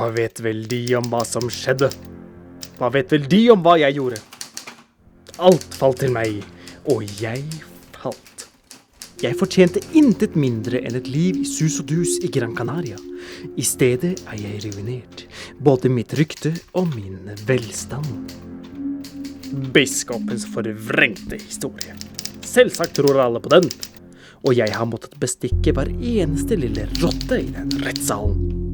Hva vet vel de om hva som skjedde? Hva vet vel de om hva jeg gjorde? Alt falt til meg, og jeg falt. Jeg fortjente intet mindre enn et liv i sus og dus i Gran Canaria. I stedet er jeg ruinert, både mitt rykte og min velstand. Biskopens forvrengte historie. Selvsagt tror alle på den. Og jeg har måttet bestikke hver eneste lille rotte i den rettssalen.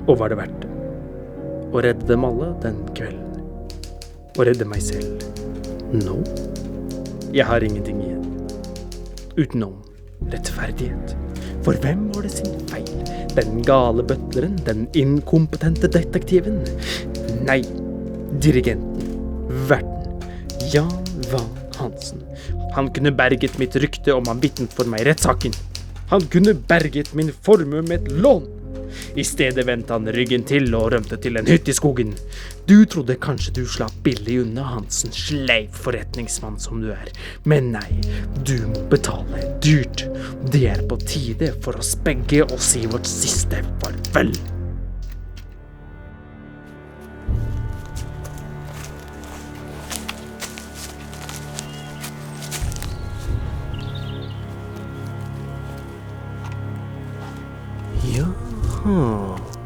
Og var det verdt det? Å redde dem alle den kvelden? Å redde meg selv? Nå? Jeg har ingenting igjen. Utenom rettferdighet. For hvem var det sin feil? Den gale butleren? Den inkompetente detektiven? Nei, dirigenten. Verten. Jan Van Hansen. Han kunne berget mitt rykte om han vitnet for meg i rettssaken. Han kunne berget min formue med et lån. I stedet vendte han ryggen til og rømte til en hytte i skogen. Du trodde kanskje du slapp billig unna, Hansen, sleiv forretningsmann som du er. Men nei, du må betale dyrt. Det er på tide for oss begge å si vårt siste farvel.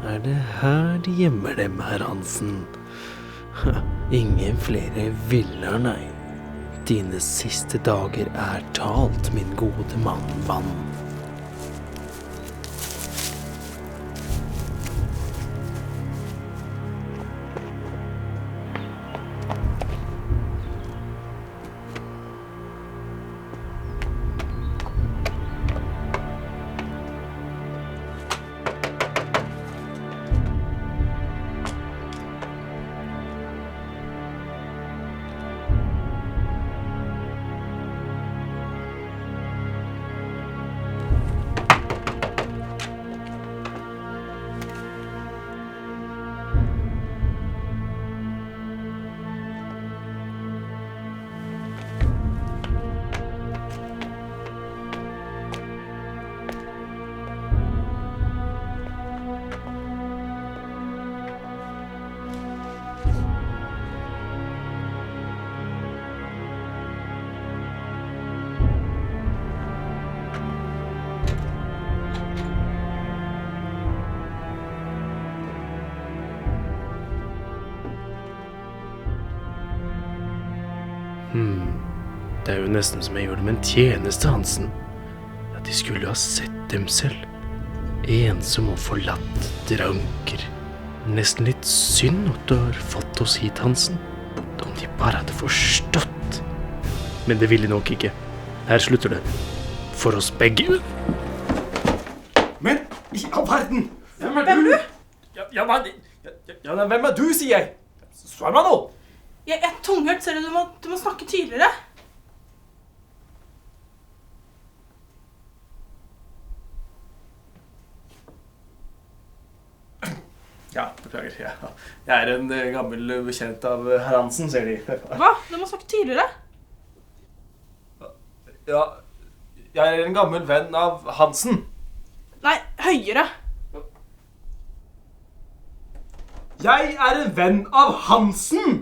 Er det her de gjemmer dem, herr Hansen? Ingen flere viller, nei. Dine siste dager er talt, min gode mann Vann. Det er jo nesten som jeg gjør dem en tjeneste, Hansen. At de skulle ha sett dem selv. Ensom og forlatt, dranker. Nesten litt synd at du har fått oss hit, Hansen. Om de bare hadde forstått. Men det ville nok ikke. Her slutter det. For oss begge. Men, i all verden! Hvem er du? Hvem er du, sier jeg? Svar meg nå! Jeg er tunghørt, ser du. Du må snakke tydeligere. Ja, beklager. Jeg er en gammel bekjent av herr Hansen, ser de. Hva? Du må snakke tydeligere. Ja, jeg er en gammel venn av Hansen. Nei, høyere. Jeg er en venn av Hansen!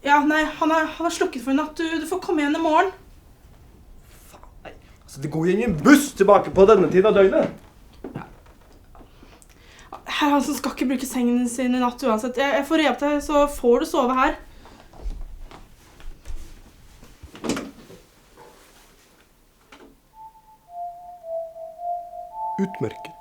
Ja, nei, han er slukket for en natt. Du får komme igjen i morgen. Faen, nei. Altså, det går jo ingen buss tilbake på denne tiden av døgnet. Herr Hansen skal ikke bruke sengen sin i natt uansett. Jeg får re opp deg, så får du sove her. Utmerket.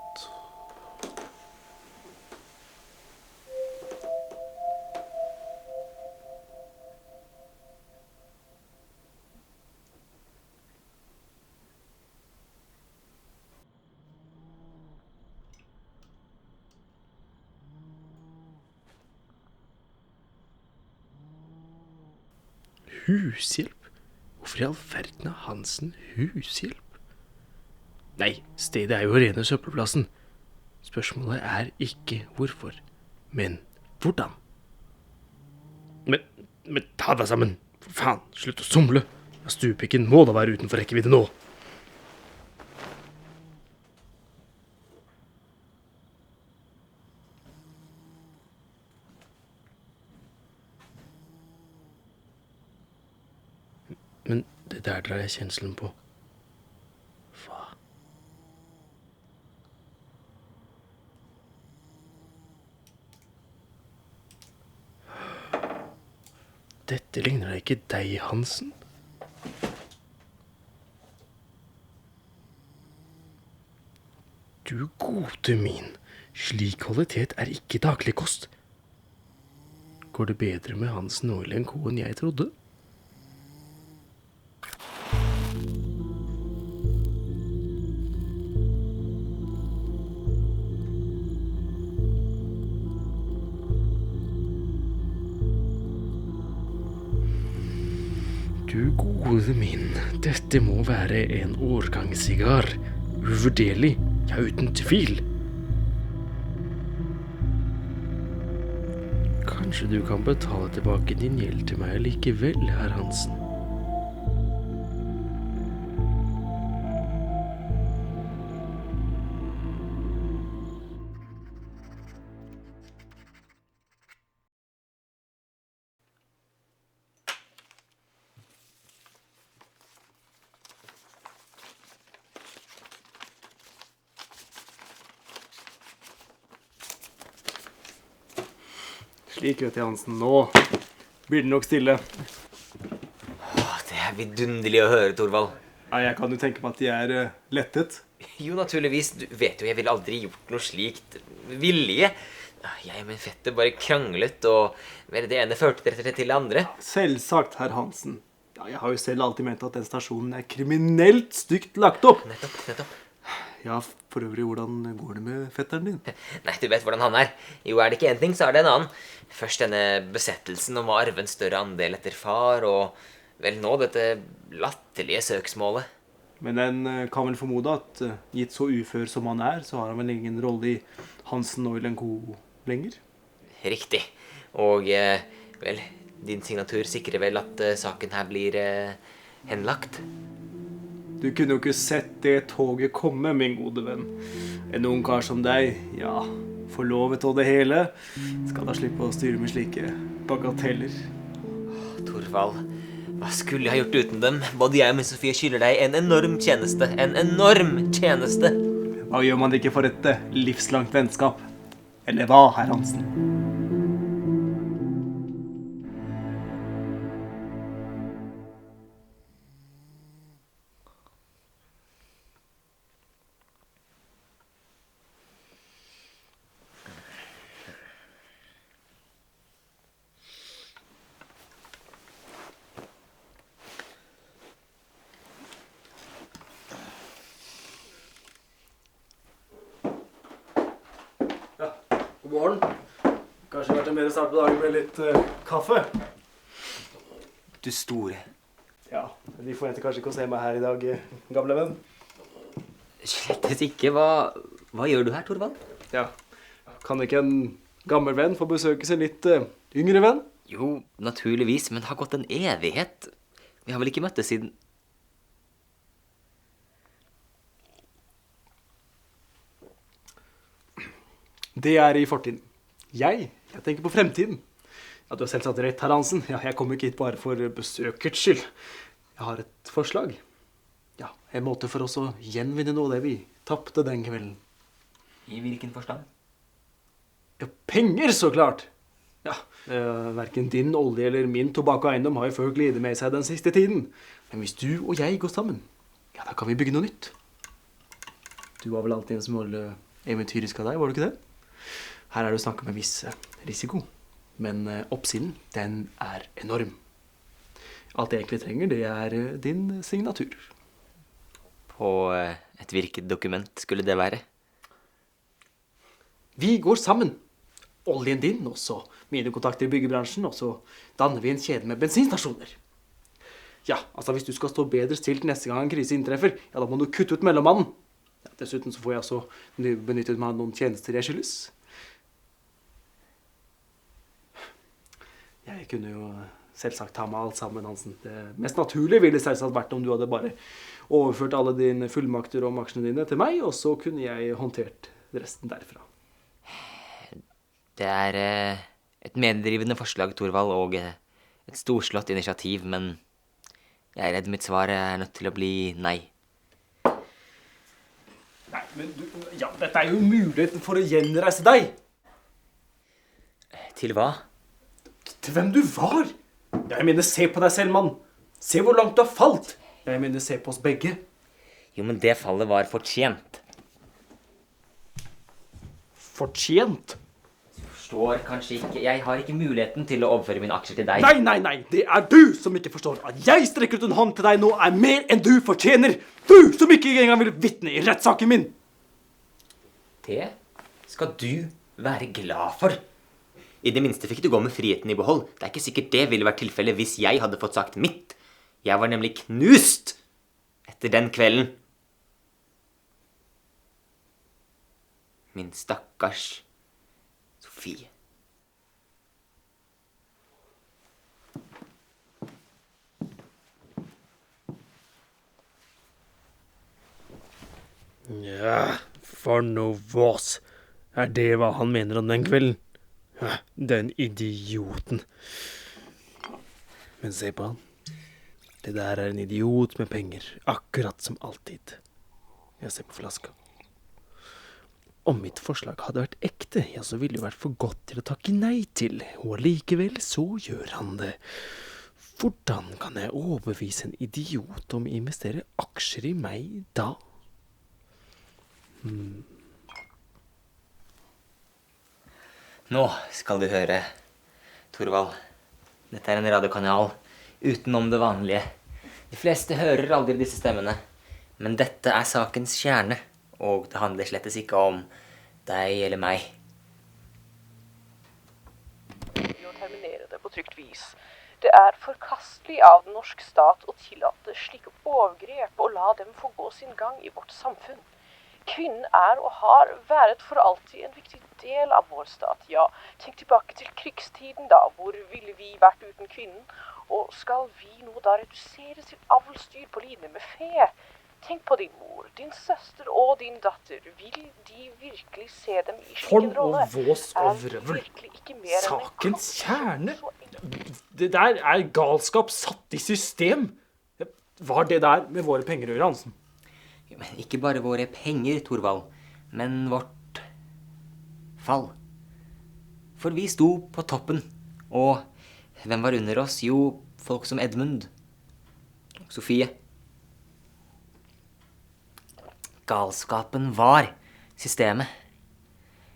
Hushjelp? Hvorfor i all verden har Hansen hushjelp? Nei, stedet er jo rene søppelplassen. Spørsmålet er ikke hvorfor, men hvordan. Men ta deg sammen. For faen, slutt å somle. Stuepikken må da være utenfor rekkevidde nå. Men det der drar jeg kjenselen på. Hva? Dette ligner da ikke deg, Hansen. Du gode min, slik kvalitet er ikke daglig kost. Går det bedre med Hansen Oil & Co. enn jeg trodde? Du gode min, dette må være en årgangssigar. Uvurderlig, ja uten tvil. Kanskje du kan betale tilbake din gjeld til meg likevel, herr Hansen. Slik, vet jeg, Hansen. Nå blir det nok stille. Det er vidunderlig å høre, Torvald. Ja, jeg kan jo tenke meg at de er lettet. Jo, naturligvis. Du vet jo, jeg ville aldri gjort noe slikt vilje. Jeg og min fetter bare kranglet, og vel, det ene førte rett og slett til det andre. Selvsagt, herr Hansen. Ja, jeg har jo selv alltid ment at den stasjonen er kriminelt stygt lagt opp. Nettopp. Ja, for øvrig, hvordan går det med fetteren din? Nei, du vet hvordan han er. Jo, er det ikke en ting, så er det en annen. Først denne besettelsen om å arve en større andel etter far, og vel nå dette latterlige søksmålet. Men en kan vel formode at gitt så ufør som han er, så har han vel ingen rolle i Hansen Oil & Co. lenger? Riktig. Og vel, din signatur sikrer vel at saken her blir henlagt. Du kunne jo ikke sett det toget komme, min gode venn. En ung kar som deg, ja, forlovet og det hele, skal da slippe å styre med slike bagateller. Torvald, hva skulle jeg ha gjort uten dem? Både jeg og min Sofie skylder deg en enorm tjeneste. En enorm tjeneste! Hva gjør man ikke for et livslangt vennskap? Eller hva, herr Hansen? God morgen. Kanskje vært en bedre start på dagen med litt kaffe. Du store. Ja, de forventer kanskje ikke å se meg her i dag, gamle venn. Slettes ikke. Hva gjør du her, Torvald? Ja, kan ikke en gammel venn få besøke sin litt yngre venn? Jo, naturligvis, men det har gått en evighet. Vi har vel ikke møttes siden... Det er i fortiden. Jeg tenker på fremtiden. Ja, du har selvsagt rett, herr Hansen. Ja, jeg kommer ikke hit bare for besøkets skyld. Jeg har et forslag. Ja, en måte for oss å gjenvinne noe av det vi tappte den kvelden. I hvilken forstand? Ja, penger, så klart! Ja, hverken din olje eller min tobakk og eiendom har jo før glede med seg den siste tiden. Men hvis du og jeg går sammen, ja, da kan vi bygge noe nytt. Du var vel alltid en smule eventyrisk av deg, var du ikke det? Her er det snakk om en viss risiko, men oppsiden, den er enorm. Alt jeg egentlig trenger, det er din signatur. På et hvilket dokument skulle det være? Vi går sammen. Oljen din, og så mine kontakter i byggebransjen, og så danner vi en kjede med bensinstasjoner. Ja, altså hvis du skal stå bedre stilt neste gang en krise inntreffer, ja, da må du kutte ut mellommannen. Ja, dessuten så får jeg også benyttet meg av noen tjenester jeg skyldes. Jeg kunne jo selvsagt ta med alt sammen, Hansen. Det mest naturlige ville selvsagt vært om du hadde bare overført alle dine fullmakter om aksjene dine til meg, og så kunne jeg håndtert resten derfra. Det er et meddrivende forslag, Torvald, og et storslått initiativ, men jeg er redd mitt svar er nødt til å bli nei. Nei, men du, ja, dette er jo muligheten for å gjenreise deg. Til hva? Til hvem du var. Jeg mener, se på deg selv, mann. Se hvor langt du har falt. Jeg mener, se på oss begge. Jo, men det fallet var fortjent. Fortjent? Forstår kanskje ikke. Jeg har ikke muligheten til å overføre mine aksjer til deg. Nei. Det er du som ikke forstår. At jeg strekker ut en hånd til deg nå er mer enn du fortjener. Du som ikke engang vil vitne i rettssaken min. Det skal du være glad for. I det minste fikk du gå med friheten i behold. Det er ikke sikkert det ville vært tilfellet hvis jeg hadde fått sagt mitt. Jeg var nemlig knust etter den kvelden. Min stakkars Sofie. Ja, for noe vås. Er det hva han mener om den kvelden? Ja, den idioten. Men se på han. Det der er en idiot med penger, akkurat som alltid. Jeg ser på flaska. Om mitt forslag hadde vært ekte, ja, så ville det vært for godt til å takke nei til, og likevel så gjør han det. Hvordan kan jeg overbevise en idiot om å investere aksjer i meg da? Nå skal du høre, Torvald. Dette er en radiokanal utenom det vanlige. De fleste hører aldri disse stemmene, men dette er sakens kjerne, og det handler slettes ikke om deg eller meg. Å terminere det på trygt vis. Det er forkastelig av den norske stat å tillate slike overgrep og la dem få gå sin gang i vårt samfunn. Kvinnen er og har vært for alltid en viktig del av vår stat. Ja, tenk tilbake til krigstiden da, hvor ville vi vært uten kvinnen? Og skal vi nå da redusere til avlsdyr på linje med fe? Tenk på din mor, din søster og din datter. Vil de virkelig se dem i slik en rolle? Form og vås og vrøvl. Sakens kjerne. Det der er galskap satt i system. Hva er det der med våre penger å gjøre, Hansen? Jo, men ikke bare våre penger, Torvald, men vårt fall. For vi sto på toppen, og hvem var under oss? Jo, folk som Edmund, Sofie. Galskapen var systemet.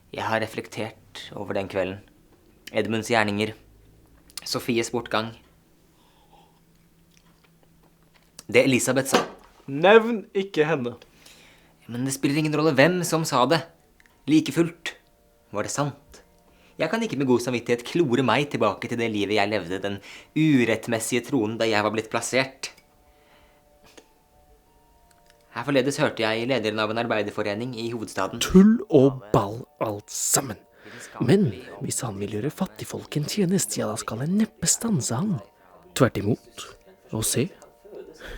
Jeg har reflektert over den kvelden. Edmunds gjerninger, Sofies bortgang. Det Elisabeth sa. Nevn ikke henne. Men det spiller ingen rolle hvem som sa det. Like fullt var det sant. Jeg kan ikke med god samvittighet klore meg tilbake til det livet jeg levde, den urettmessige tronen da jeg var blitt plassert. Her forledes hørte jeg lederen av en arbeiderforening i hovedstaden. Tull og ball alt sammen. Men hvis han vil gjøre fattigfolk en tjeneste, ja, da skal jeg neppe stanse han. Tvert imot. Og se,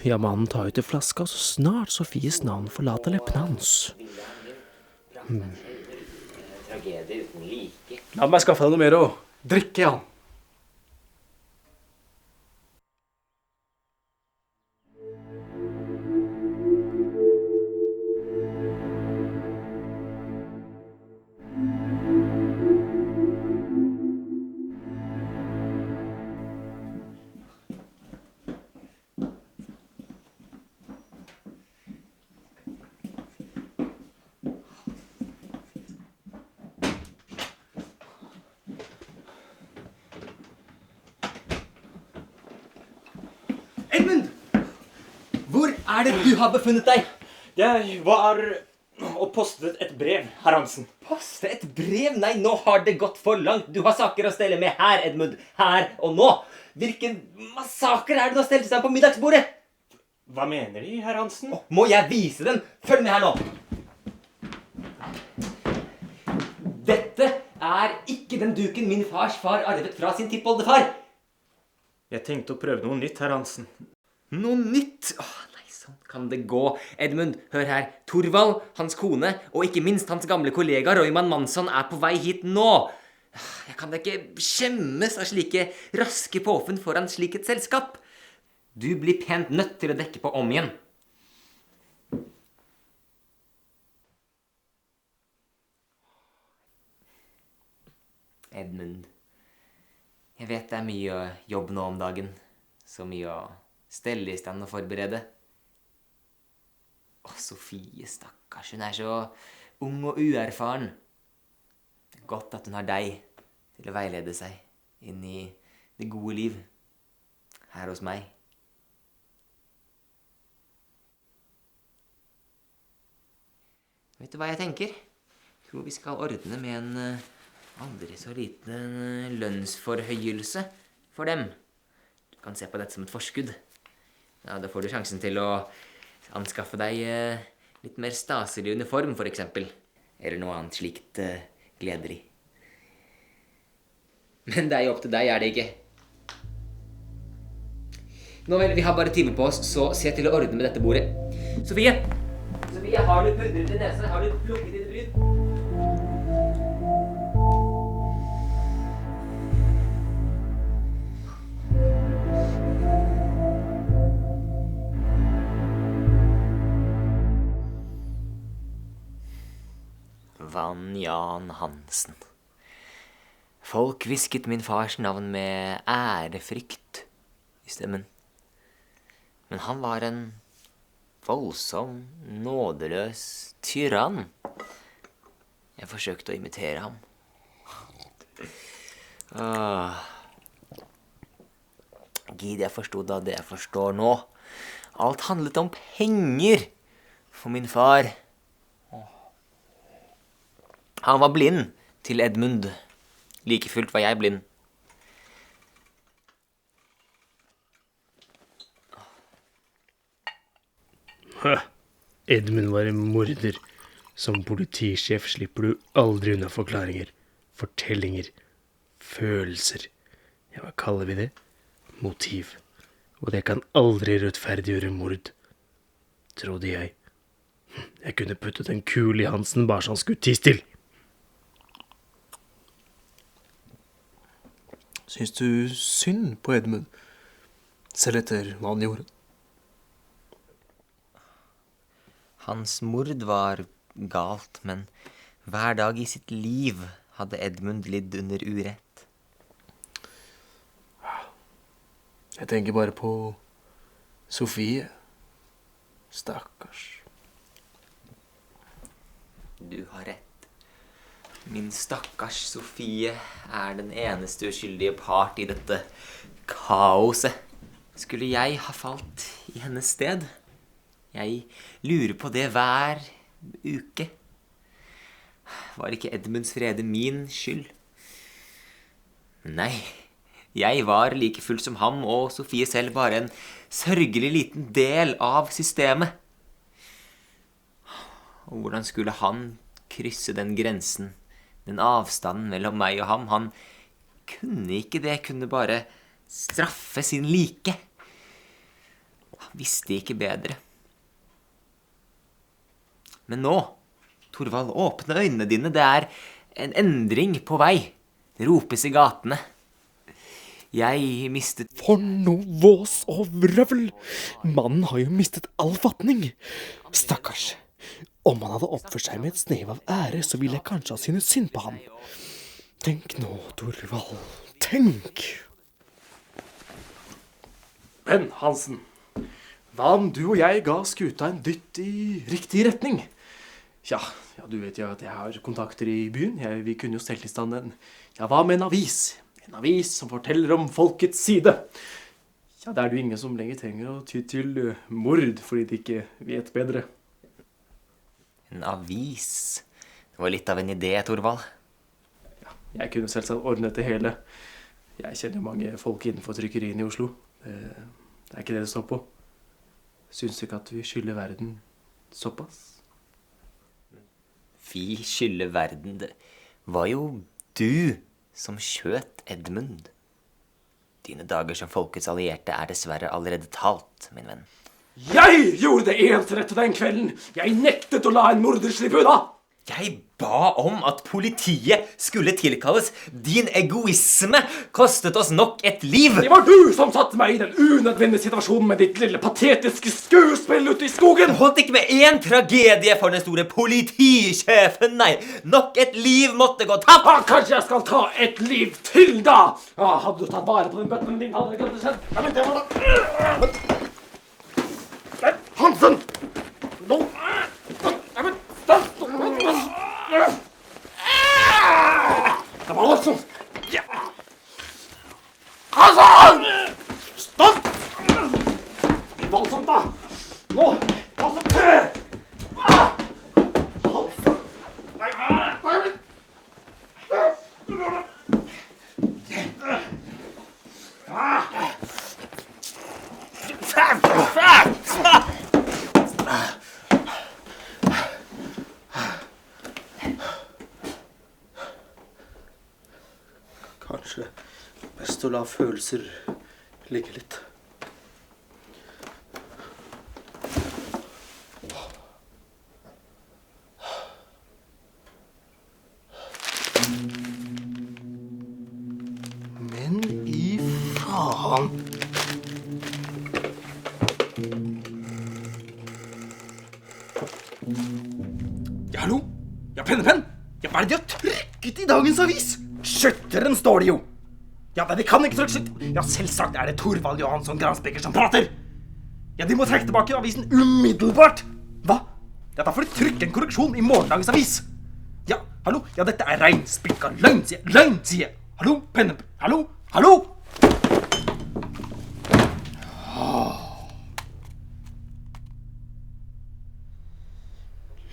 ja, mannen tar ut en flaske, og så snart Sofies navn forlater leppene hans. Tragedie uten like. La meg skaffe deg noe mer å drikke, Jan. Edmund! Hvor er det du har befunnet deg? Jeg var og postet et brev, herr Hansen. Poste et brev? Nei, nå har det gått for langt. Du har saker å stelle med her, Edmund. Her og nå. Hvilken massakre er det du har stelt seg på middagsbordet? Hva mener De, herr Hansen? Må jeg vise den? Følg med her nå. Dette er ikke den duken min fars far arvet fra sin tippoldefar. Jeg tenkte å prøve noe nytt, herr Hansen. Noe nytt? Nei, sånn kan det gå. Edmund, hør her. Torvald, hans kone, og ikke minst hans gamle kollega Royman Mansson er på vei hit nå. Jeg kan da ikke skjemmes av slike raske påfunn foran slik et selskap. Du blir pent nødt til å dekke på om igjen. Edmund, jeg vet det er mye jobb nå om dagen. Så mye å stelle i stand og forberede. Sofie, stakkars, hun er så ung og uerfaren. Det er godt at hun har deg til å veilede seg inn i det gode liv her hos meg. Vet du hva jeg tenker? Jeg tror vi skal ordne med en aldri så liten lønnsforhøyelse for dem. Du kan se på dette som et forskudd. Ja, da får du sjansen til å anskaffe deg litt mer staselig uniform, for eksempel. Eller noe annet slikt gledelig. Men det er jo opp til deg, er det ikke? Nå vel, vi har bare time på oss, så se til å ordne med dette bordet. Sofie! Sofie, har du pudret i nesen? Har du plukket i det bryn? Jan Hansen. Folk hvisket min fars navn med ærefrykt i stemmen. Men han var en voldsom, nådeløs tyrann. Jeg forsøkte å imitere ham. Gid jeg forstod da det jeg forstår nå. Alt handlet om penger for min far. Han var blind til Edmund. Like fullt var jeg blind. Edmund var en morder. Som politisjef slipper du aldri unna forklaringer, fortellinger, følelser. Ja, hva kaller vi det? Motiv. Og det kan aldri rettferdiggjøre mord, trodde jeg. Jeg kunne puttet en kul i Hansen bare så han skulle tie stille. Syns du synd på Edmund, selv etter hva han gjorde? Hans mord var galt, men hver dag i sitt liv hadde Edmund lidd under urett. Jeg tenker bare på Sofie. Stakkars. Du har rett. Min stakkars Sofie er den eneste uskyldige part i dette kaoset. Skulle jeg ha falt i hennes sted? Jeg lurer på det hver uke. Var ikke Edmunds frede min skyld? Nei, jeg var like full som ham og Sofie selv bare en sørgelig liten del av systemet. Og hvordan skulle han krysse den grensen? Den avstanden mellom meg og ham, han kunne ikke det, kunne bare straffe sin like. Han visste ikke bedre. Men nå, Torvald, åpne øynene dine, det er en endring på vei. Det ropes i gatene. Jeg mistet... For noe vås og vrøvl! Mannen har jo mistet all fatning. Stakkars. Om han hadde oppført seg med et snev av ære, så ville jeg kanskje ha synes synd på ham. Tenk nå, Torvald. Tenk! Men, Hansen, hva om du og jeg ga skuta en dytt i riktig retning? Ja, du vet jo at jeg har kontakter i byen. Vi kunne jo stelt i stand en... Ja, hva med en avis? En avis som forteller om folkets side. Ja, det er jo ingen som lenger trenger å ty til mord, fordi de ikke vet bedre. En avis. Det var litt av en idé, Torvald. Ja, jeg kunne selvsagt ordnet det hele. Jeg kjenner mange folk innenfor trykkeriene i Oslo. Det er ikke det står på. Syns du ikke at vi skylder verden såpass? Vi skylder verden. Det var jo du som skjøt Edmund. Dine dager som folkets allierte er dessverre allerede talt, min venn. Jeg gjorde det eneste rette den kvelden! Jeg nektet å la en morder slippe unna! Jeg ba om at politiet skulle tilkalles. Din egoisme kostet oss nok et liv. Det var du som satte meg i den unødvendige situasjonen med ditt lille patetiske skuespill ute i skogen! Det holdt ikke med én tragedie for den store politisjefen, nei. Nok et liv måtte gå tapt. Kanskje jeg skal ta et liv til, da! Hadde du tatt vare på den bøtten din, hadde det ikke skjedd. Ja, men det var da... Hansen! Nå! Ja, men... Det var altså... Hansen! Stopp! Voldsomt, da! Nå! Hansen! Hansen! Nei! Kanskje best å la følelser ligge litt. Men i faen! Ja, hallo? Ja, pennepenn! Ja, hva er det de har trykket i dagens avis? Skjøtteren står det jo! Ja, men de kan ikke trykke slutt! Ja, selvsagt er det Thorvald Johansson Gransbekker som prater! Ja, de må trekke tilbake avisen umiddelbart! Hva? Ja, da får de trykke en korreksjon i morgendagens avis! Ja, hallo? Ja, dette er reinspikka løgn, sier jeg! Løgn, sier jeg! Hallo? Pennepenn? Hallo? Hallo?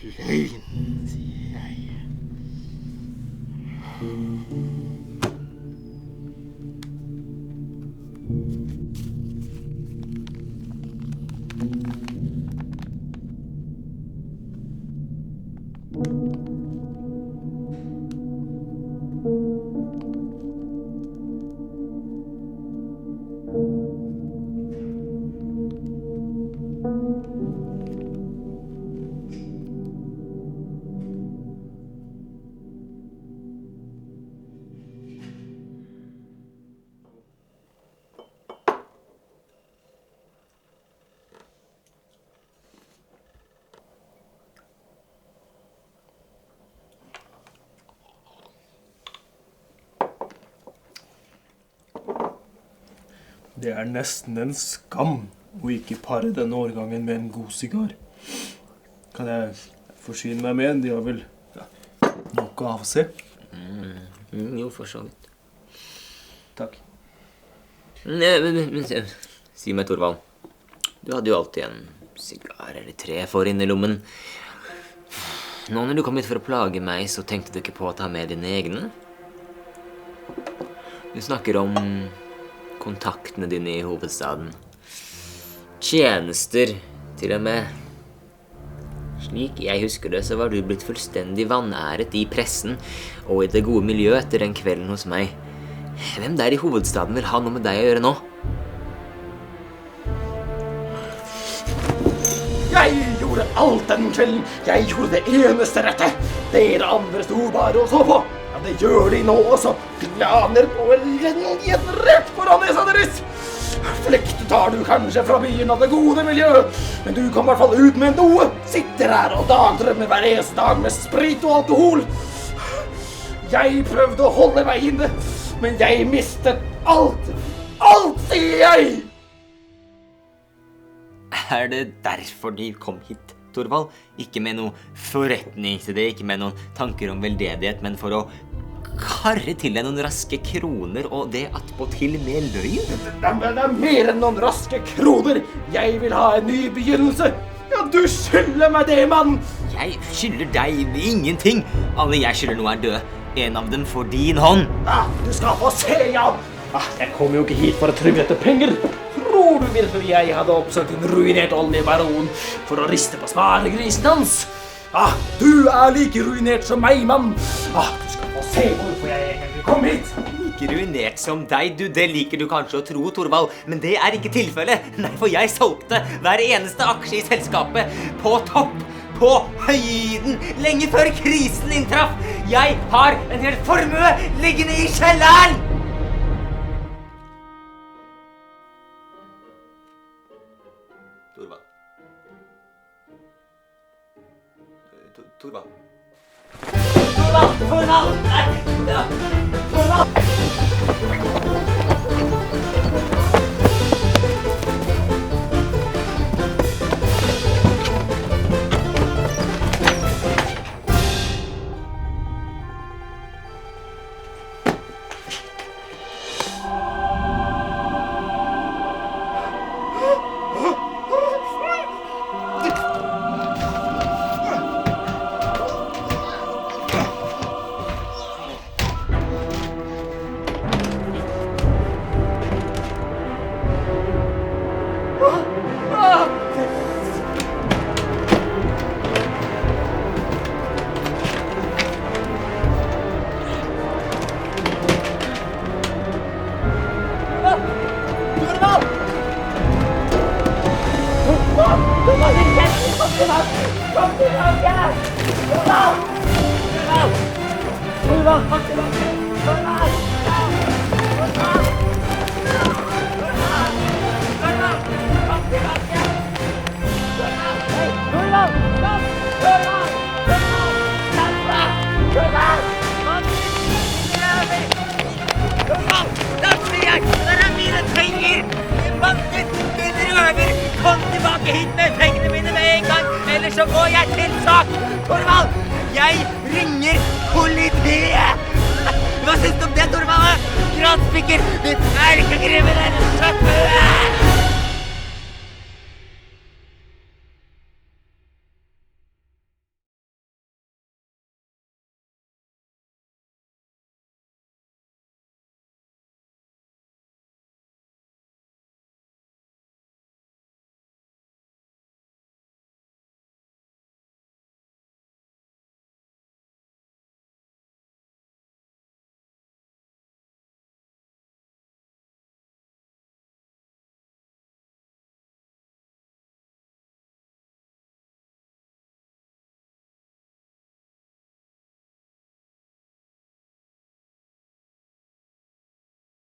Løgn, sier jeg. Det er nesten en skam å ikke pare denne årgangen med en god sigar. Kan jeg forsyne meg med en? De har vel nok å avse? Jo, for så vidt. Takk. Men, si meg, Thorvald. Du hadde jo alltid en sigar eller 3 for innerlommen. Nå når du kom hit for å plage meg, så tenkte du ikke på å ta med dine egne? Du snakker om kontaktene dine i hovedstaden. Tjenester, til og med. Slik jeg husker det, så var du blitt fullstendig vanæret i pressen og i det gode miljøet etter den kvelden hos meg. Hvem der i hovedstaden vil ha noe med deg å gjøre nå? Jeg gjorde alt den kvelden. Jeg gjorde det eneste rette. Dere andre sto bare og så på. Ja, det gjør de nå også. Planer på elendighet rett foran nesa deres. Flekte tar du kanskje fra byen av det gode miljøet, men du kom i hvert fall ut med noe. Sitter her og dagdrømmer hver eneste dag med sprit og alkohol. Jeg prøvde å holde meg inne, men jeg mistet alt. Alt, sier jeg! Er det derfor de kom hit, Thorvald? Ikke med noe forretningsidé, ikke med noen tanker om veldedighet, men for å karre til deg noen raske kroner, og det attpåtil med løgn? Det er mer enn noen raske kroner. Jeg vil ha en ny begynnelse. Ja, du skylder meg det, mann. Jeg skylder deg ingenting. Alle jeg skylder nå er døde. En av dem får din hånd. Ja, du skal få se, ja. Jeg kom jo ikke hit for å trygge etter penger. Tror du virkelig jeg hadde oppsøkt en ruinert oljebaron for å riste på sparegrisen hans? Du like ruinert som meg, mann. Du skal få se hvorfor jeg egentlig kom hit. Like ruinert som deg, du. Det liker du kanskje å tro, Torvald. Men det ikke tilfellet. Nei, for jeg solgte hver eneste aksje i selskapet på topp. På høyden, lenge før krisen inntraff. Jeg har en hel formue liggende i kjelleren. Torvald. Torvald. Kom tilbake hit med pengene mine med en gang, ellers så går jeg til sak. Torvald, jeg ringer politiet. Hva synes du om det, Torvald? Granspikker, du ikke kriminell.